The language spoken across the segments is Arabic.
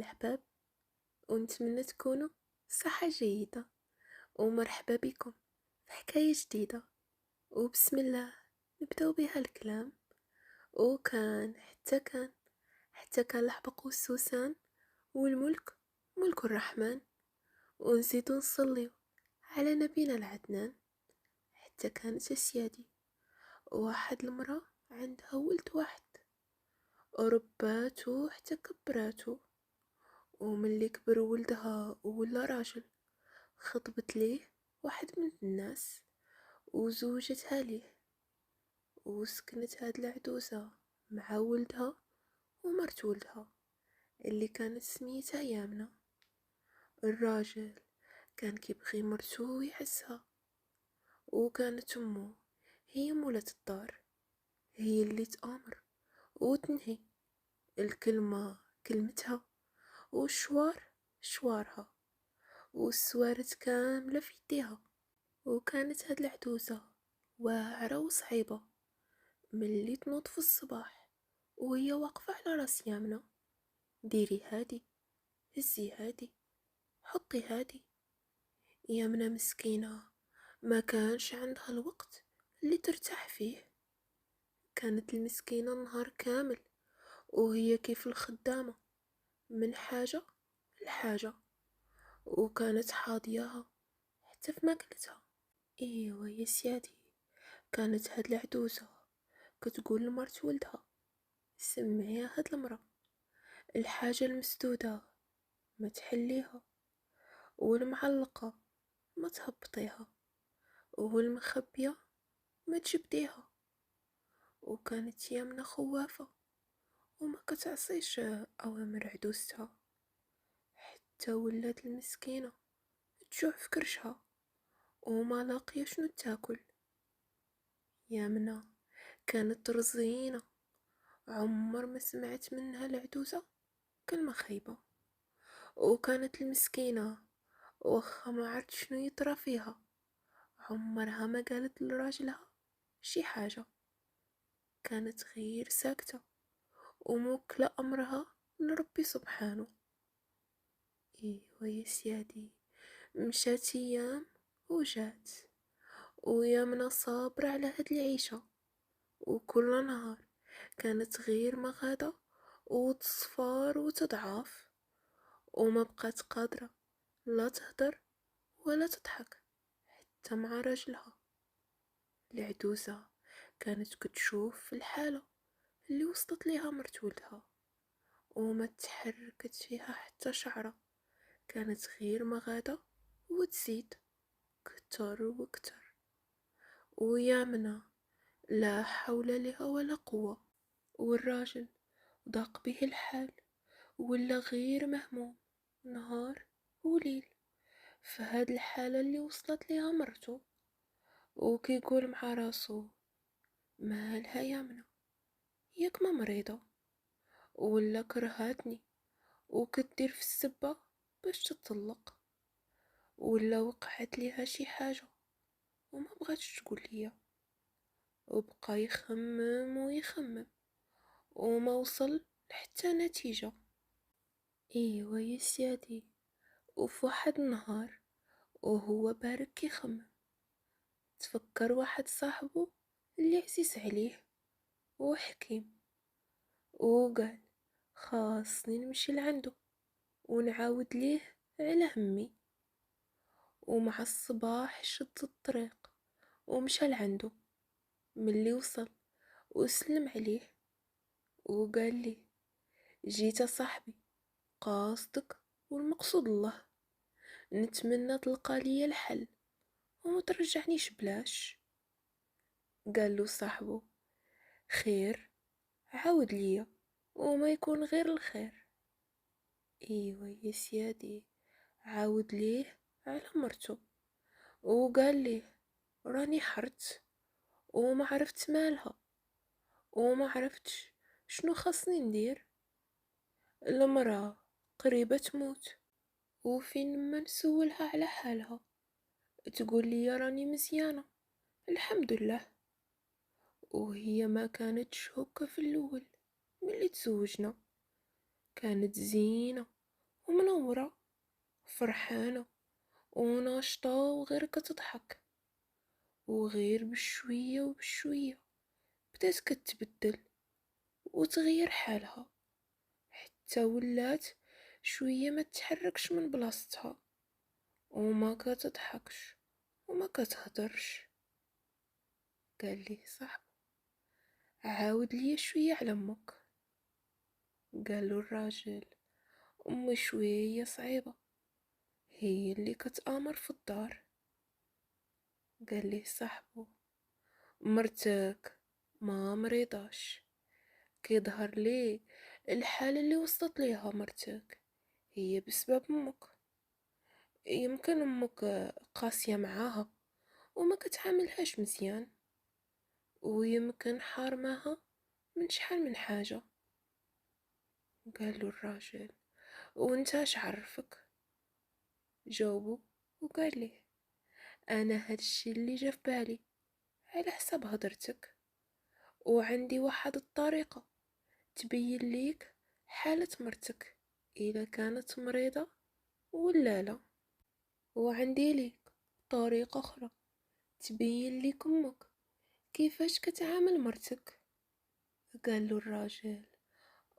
الأحباب، ونتمنى تكونوا صحة جيدة، ومرحبا بكم في حكاية جديدة. وبسم الله نبدأ بها الكلام. وكان حتى كان الحبق والسوسن، والملك ملك الرحمن، ونزيدو نصليو على نبينا العدنان. حتى كانت أسيادي واحد المرأة عندها ولد واحد، ورباتو حتى كبراتو، وملي كبر ولدها وولا راجل خطبت ليه واحد من الناس وزوجتها ليه، وسكنت هاد العدوسة مع ولدها ومرت ولدها اللي كانت سميتها يامنة. الراجل كان كيبغي مرتو ويحسها، وكانت أمه هي مولة الدار، هي اللي تآمر وتنهي، الكلمة كلمتها والشوار شوارها، والسوارت كاملة في يديها. وكانت هاد العدوسة واعرة وصعيبة، ملي تنوض في الصباح وهي واقفة على راس يامنة، ديري هادي، هزي هادي، حطي هادي. يامنة مسكينة ما كانش عندها الوقت اللي ترتاح فيه، كانت المسكينة النهار كامل وهي كيف الخدامة من حاجة لحاجة، وكانت حاضياها حتى في ماكلتها. ايوا يا سيادي، كانت هاد العدوسة كتقول لمرت ولدها: سمعي يا هاد المرا، الحاجة المسدودة ما تحليها، والمعلقة ما تهبطيها، والمخبية ما تجبديها. وكانت يامنة خوافة وما كتعصيش أوامر عدوستها، حتى ولات المسكينة تجوع في كرشها وما لاقية شنو تاكل. يامنة كانت رزينة، عمر ما سمعت منها العدوسة كلمة خايبة. وكانت المسكينة وخا ما عرفت شنو يطرى فيها، عمرها ما قالت لراجلها شي حاجة، كانت غير ساكتة وموكلة أمرها لربي سبحانه. ايوا يا سيادي، مشات ايام وجات، ويامنا صابرة على هاد العيشة، وكل نهار كانت غير مغادة وتصفار وتضعاف، وما بقات قادرة لا تهدر ولا تضحك حتى مع راجلها. العدوسة كانت كتشوف في الحالة اللي وصلت ليها مرت ولدها، وما تحركت فيها حتى شعرة، كانت غير مغادة وتزيد كتر وكتر. ويامنة لا حول لها ولا قوة، والراجل ضاق به الحال ولا غير مهموم نهار وليل في هاد الحالة اللي وصلت ليها مرته، وكيقول مع راسو: مالها يامنة، ياك ما مريضة ولا كرهاتني وكدير في السبة باش تطلق، ولا وقعت ليها شي حاجة وما بغاتش تقول ليا. وبقى يخمم ويخمم وما وصل حتى نتيجة. ايوا يا سيادي، وفي واحد النهار وهو بارك يخمم، تفكر واحد صاحبه اللي عزيز عليه وحكيم، وقال: خاصني نمشي لعنده ونعاود ليه على همي. ومع الصباح شد الطريق ومشى لعنده. ملي وصل وسلم عليه وقال لي: جيت صاحبي، قاصدك والمقصود الله، نتمنى تلقى لي الحل وما ترجعنيش بلاش. قال له صاحبه: خير، عاود ليا وما يكون غير الخير. ايوا يا سيادي، عاود ليه على مرته وقال ليه: راني حرت وما عرفت مالها وما عرفتش شنو خاصني ندير. المرأة قريبة تموت، وفين ما نسولها على حالها تقول لي راني مزيانة الحمد لله، وهي ما كانتش هكا في الاول. ملي تزوجنا كانت زينة ومنورة فرحانة وناشطة وغير كتضحك، وغير بشوية وبشوية بدات كتبدل وتغير حالها، حتى ولات شوية ما تتحركش من بلاصتها وما كتضحكش وما كتهدرش. قال ليه صاحبه: عاود لي شوية على امك. قالو الراجل: امي شوية صعيبة، هي اللي كتآمر في الدار. قال ليه صاحبه: مرتك ما مريضاش، كيظهر لي الحالة اللي وصلت ليها مرتك هي بسبب امك. يمكن امك قاسية معاها وما كتعاملهاش مزيان، ويمكن حارماها من شحال من حاجة. قالو الراجل: وانت اش عرفك؟ جاوبو وقال ليه: انا هادشي اللي جا في بالي على حساب هضرتك، وعندي واحد الطريقة تبين ليك حالة مرتك إذا كانت مريضة ولا لا، وعندي ليك طريقة أخرى تبين ليك أمك كيفاش كتعامل مرتك. قال له الراجل: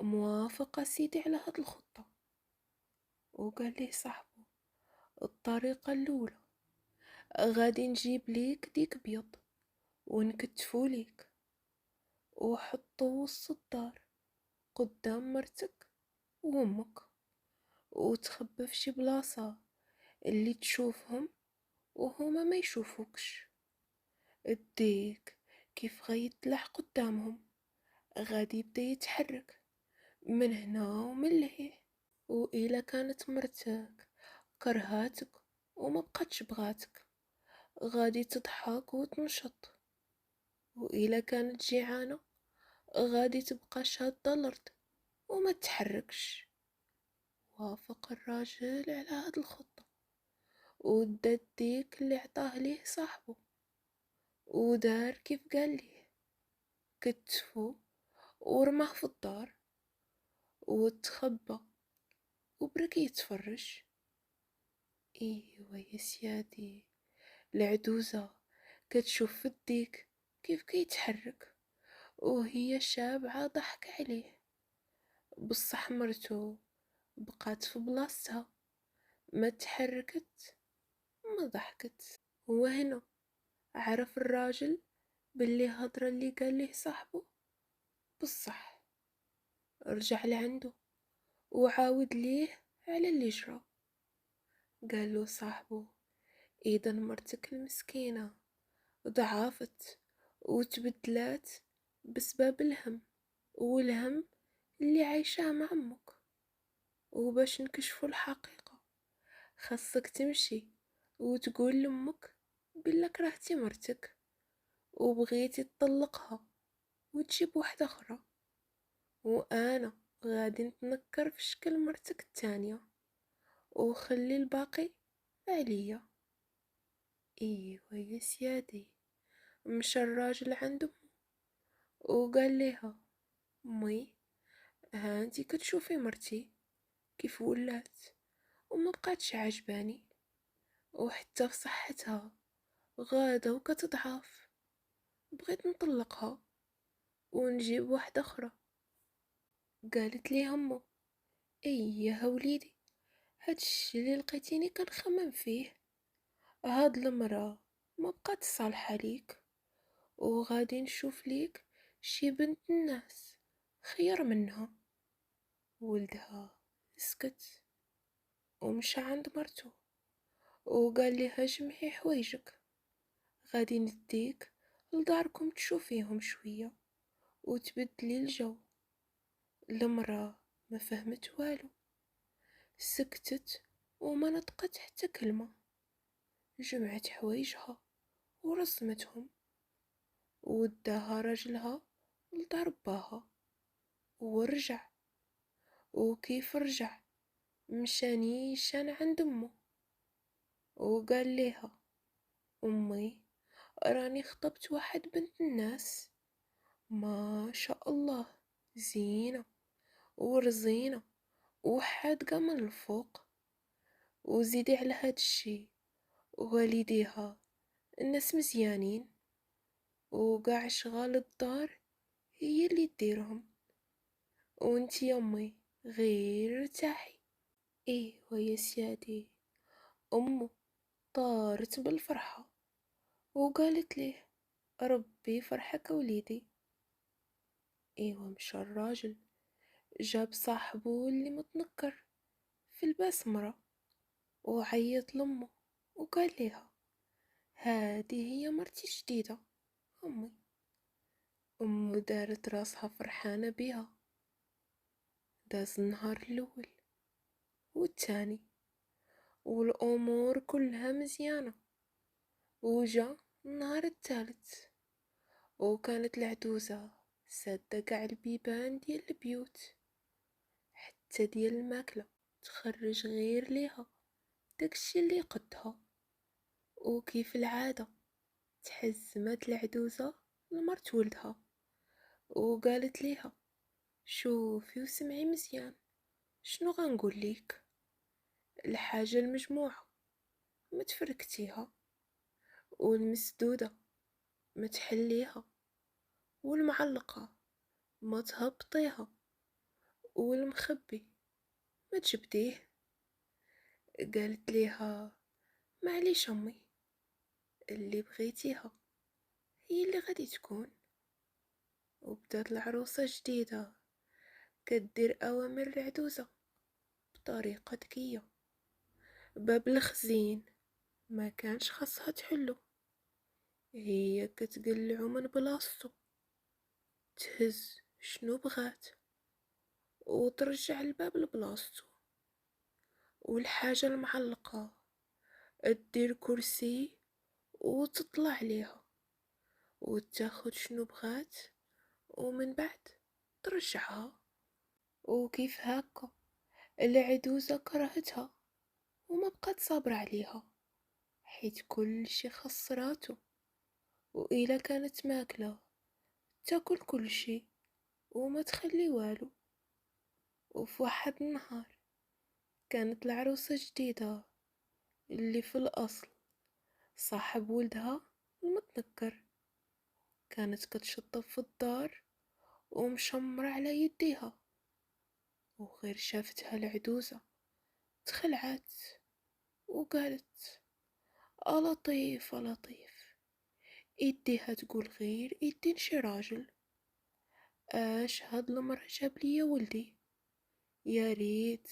موافقة سيدي على هاد الخطة. وقال ليه صاحبه: الطريقة الأولى، غادي نجيب ليك ديك بيض ونكتفو ليك وحطو وسط الدار قدام مرتك وامك، وتخبى في شي بلاصة اللي تشوفهم وهما ما يشوفوكش. الديك كيف غيتلح قدامهم غادي يبدا يتحرك من هنا ومن لهيه، وإلا كانت مرتك كرهاتك وما بقاتش بغاتك غادي تضحك وتنشط، وإلا كانت جيعانة غادي تبقى شادة الأرض وما تحركش. وافق الراجل على هاد الخطة ودا الديك اللي عطاه ليه صاحبه ودار كيف قال ليه، كتفو ورماه في الدار وتخبى وبرك يتفرج. ايوا يا سيادي، العدوزة كتشوف في الديك كيف كيتحرك وهي شابعة ضحك عليه، بصح مرتو بقات في بلاصتها، ما تحركت ما ضحكت. وهنا عرف الراجل باللي هضرة اللي قال ليه صاحبه بصح. رجع لعنده وعاود ليه على اللي جرى. قال له صاحبه: اذا مرتك المسكينة ضعافت وتبدلات بسبب الهم، والهم اللي عايشاه مع امك، وباش نكشفوا الحقيقة خاصك تمشي وتقول لامك بلا كرهتي مرتك وبغيتي تطلقها وتجيب واحدة اخرى، وانا غادي نتنكر في شكل مرتك التانية وخلي الباقي عليا. ايوا يا سيادي، مشى الراجل عند امه وقال ليها: مي، ها انتي كتشوفي مرتي كيف ولات وما بقاتش عجباني، وحتى في صحتها غادة وكتضعف، بغيت نطلقها ونجيب واحدة أخرى. قالت لي همه: ايه وليدي، هادشي اللي لقيتيني كنخمم فيه، هاد المرأة ما بقات صالحة ليك، وغادي نشوف ليك شي بنت الناس خير منها. ولدها سكت ومشى عند مرتو وقال لها: جمعي حوايجك، غادي نديك لداركم تشوفيهم شوية وتبدلي الجو. المرأة ما فهمت والو، سكتت وما نطقت حتى كلمة، جمعت حوايجها ورسمتهم وداها رجلها لدار باها ورجع. وكيف رجع مشى نيشان عند امه وقال ليها: امي، راني خطبت واحد بنت الناس ما شاء الله، زينة ورزينة وحادقة من الفوق. وزيدي على هاد الشي، والديها الناس مزيانين، وقاع شغال الدار هي اللي تديرهم، وانتي يمي غير ارتاحي. ايوا يا سيادي، امه طارت بالفرحة وقالت ليه ربي يفرحك وليدي. ايوا مشى الراجل، جاب صاحبه اللي متنكر في البسمرة وعيط لامه وقال ليها هادي هي مرتي الجديدة امي. امه دارت راسها فرحانة بيها. داز النهار الاول والتاني والامور كلها مزيانة، وجا النهار الثالث وكانت العجوزة سادة قاع البيبان ديال البيوت حتى ديال الماكلة، تخرج غير ليها داكشي اللي قدها. وكيف العادة تحزمت العجوزة لمرت ولدها وقالت ليها شوفي وسمعي مزيان شنو غنقول ليك. الحاجة المجموعة ما تفركتيها، والمسدودة ما تحليها، والمعلقة ما تهبطيها، والمخبي ما تجبديه. قالت ليها معليش امي، اللي بغيتيها هي اللي غادي تكون. وبدات العروسة جديدة كدير اوامر العدوزة بطريقة ذكية. باب الخزين ما كانش خاصها تحلو، هي كتقلعو من بلاصتو، تهز شنو بغات وترجع الباب لبلاصتو. والحاجة المعلقة تدير كرسي وتطلع عليها وتاخد شنو بغات ومن بعد ترجعها. وكيف هكا العدوزة كرهتها وما بقات صابرة عليها، حيت كل شي خسراتو. وإلا كانت ماكلة تاكل كل شي وما تخلي والو. وفي واحد النهار كانت العروسة جديدة اللي في الأصل صاحب ولدها المتنكر كانت كتشطب في الدار ومشمرة على يديها، وغير شافتها العدوزة تخلعت وقالت لطيف لطيف، يديها تقول غير يدين شي راجل. هاد المرة جاب ليا ولدي، يا ريت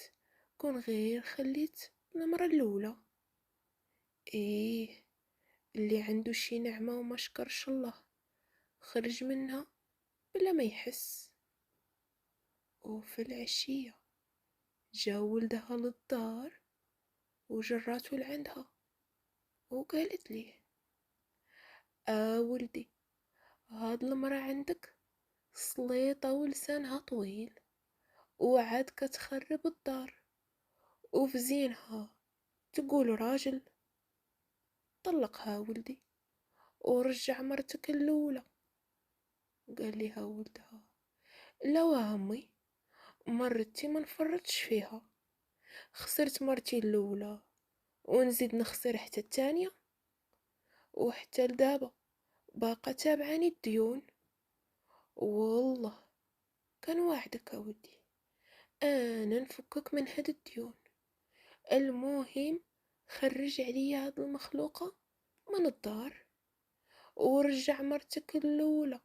كون غير خليت المرة الاولى. ايه، اللي عنده شي نعمة وما شكرش الله خرج منها بلا ما يحس. وفي العشية جا ولدها للدار وجراتو لعندها وقالت ليه ولدي، هاد المرة عندك سليطة ولسانها طويل وعاد كتخرب الدار وفي زينها تقول راجل. طلقها ولدي ورجع مرتك الاولى. قال ليها ولدها لا وهمي، مرتي ما نفرطش فيها، خسرت مرتي الاولى ونزيد نخسر حتى الثانيه، وحتى لدابا باقا تابعاني الديون. والله كان وعدك ودي انا نفكك من هاد الديون. المهم خرج عليا هاد المخلوقة من الدار ورجع مرتك الاولى.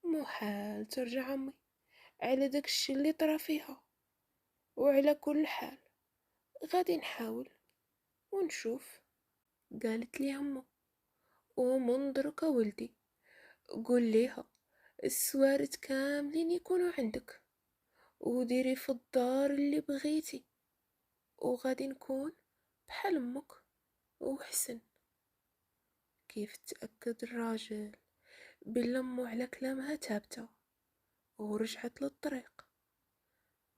محال ترجع امي على داكشي اللي طرا فيها، وعلى كل حال غادي نحاول ونشوف. قالت لي امه ومنظرك ولدي قول ليها السوارت كاملين يكونوا عندك، وديري في الدار اللي بغيتي، وغادي نكون بحال امك وحسن. كيف تأكد الراجل بلا امو على كلامها تابته ورجعت للطريق،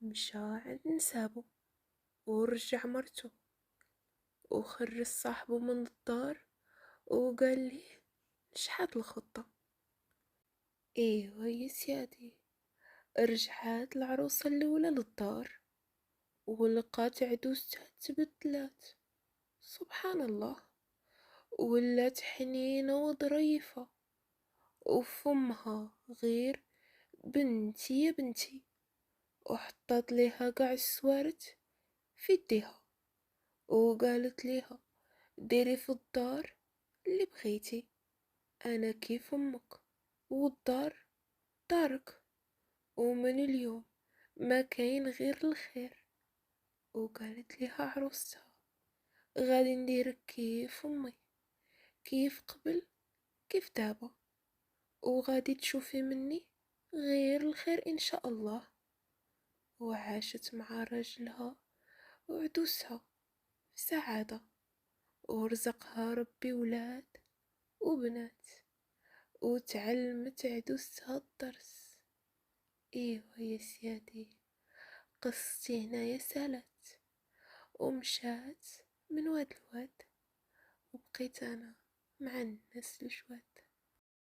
مشى عند نسابو ورجع مرتو وخرج صاحبه من الدار وقال ليه نجحت الخطة. ايوا يا سيادي، رجعت العروسة الاولى للدار ولقات عدوستها تبدلات، سبحان الله، ولات حنينة وظريفة، وفمها غير بنتي يا بنتي، وحطت ليها قاع السوارت في يديها، وقالت ليها ديري في الدار اللي بغيتي، انا كيف امك، والدار دارك، ومن اليوم ما كاين غير الخير. وقالت ليها عروستها غادي نديرك كيف امي، كيف قبل كيف دابا، وغادي تشوفي مني غير الخير ان شاء الله. وعاشت مع راجلها وعدوسها في سعادة، ورزقها ربي ولاد وبنات، وتعلمت عدوسها الدرس. ايوه يا سيادي، قصتي هنايا سالت ومشات من واد لواد، وبقيت انا مع الناس الجواد.